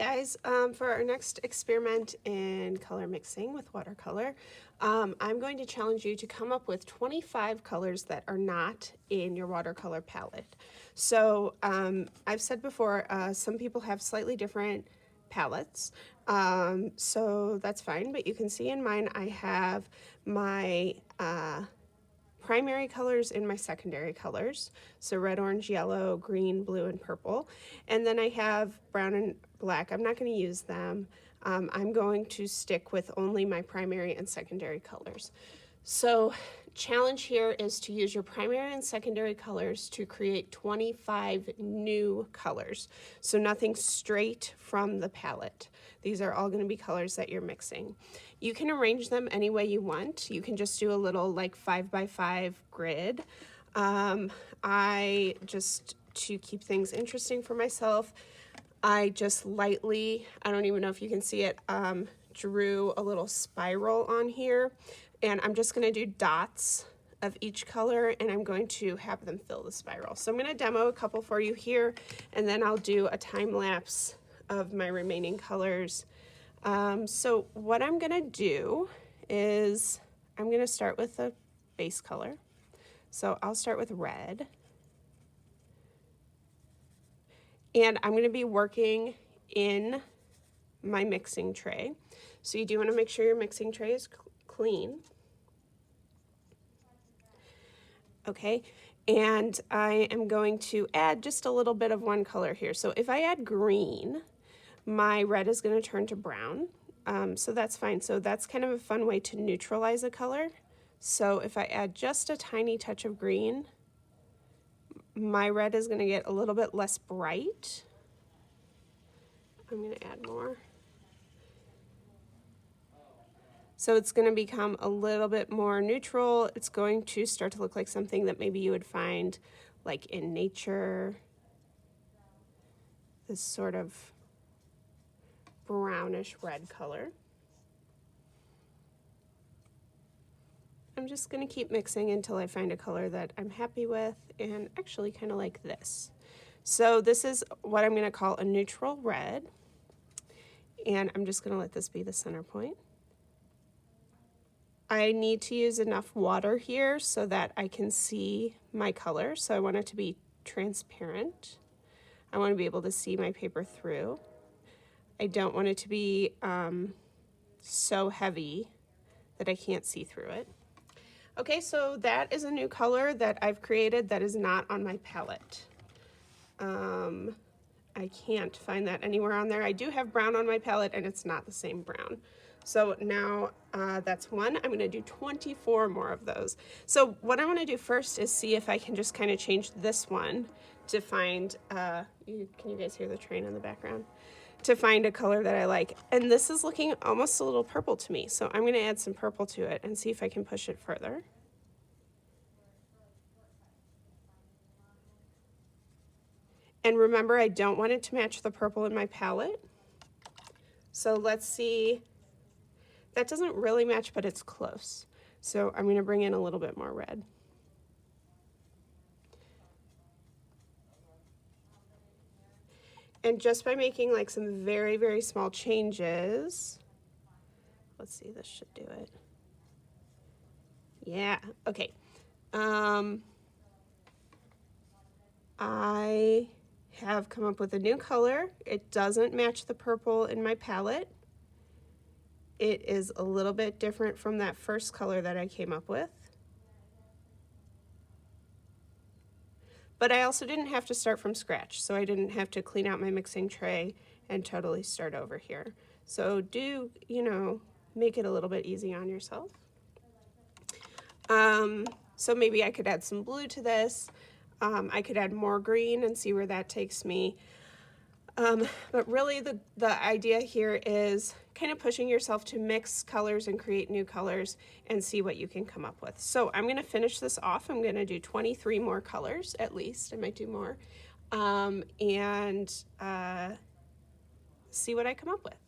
guys, for our next experiment in color mixing with watercolor, I'm going to challenge you to come up with 25 colors that are not in your watercolor palette. So I've said before, some people have slightly different palettes, so that's fine, but you can see in mine I have my primary colors and my secondary colors, so red, orange, yellow, green, blue, and purple. And then I have brown and black. I'm not going to use them. I'm going to stick with only my primary and secondary colors. So challenge here is to use your primary and secondary colors to create 25 new colors. So nothing straight from the palette. These are all going to be colors that you're mixing. You can arrange them any way you want. You can just do a little like 5x5 grid. I just, to keep things interesting for myself, I just lightly, I don't even know if you can see it, drew a little spiral on here, and I'm just going to do dots of each color, and I'm going to have them fill the spiral. So I'm going to demo a couple for you here, and then I'll do a time lapse of my remaining colors. So what I'm going to do is I'm going to start with a base color. So I'll start with red. And I'm going to be working in my mixing tray. So you do want to make sure your mixing tray is clean. Okay, and I am going to add just a little bit of one color here. So if I add green, my red is going to turn to brown. So that's fine. So that's kind of a fun way to neutralize a color. So if I add just a tiny touch of green, my red is going to get a little bit less bright. I'm going to add more. So it's going to become a little bit more neutral. It's going to start to look like something that maybe you would find like in nature. This sort of brownish red color. I'm just going to keep mixing until I find a color that I'm happy with, and actually kind of like this. So this is what I'm going to call a neutral red, and I'm just going to let this be the center point. I need to use enough water here so that I can see my color, so I want it to be transparent. I want to be able to see my paper through. I don't want it to be so heavy that I can't see through it. Okay, so that is a new color that I've created that is not on my palette. I can't find that anywhere on there. I do have brown on my palette, and it's not the same brown. So now that's one. I'm going to do 24 more of those. So what I want to do first is see if I can just kind of change this one to find, can you guys hear the train in the background? To find a color that I like. And this is looking almost a little purple to me. So I'm going to add some purple to it and see if I can push it further. And remember, I don't want it to match the purple in my palette. So let's see. That doesn't really match, but it's close. So I'm going to bring in a little bit more red. And just by making like some very, very small changes, let's see, this should do it. Yeah, okay. I have come up with a new color. It doesn't match the purple in my palette. It is a little bit different from that first color that I came up with. But I also didn't have to start from scratch, so I didn't have to clean out my mixing tray and totally start over here. So do, you know, make it a little bit easy on yourself. So maybe I could add some blue to this. I could add more green and see where that takes me. But really the idea here is kind of pushing yourself to mix colors and create new colors and see what you can come up with. So I'm going to finish this off. I'm going to do 23 more colors at least. I might do more. And see what I come up with.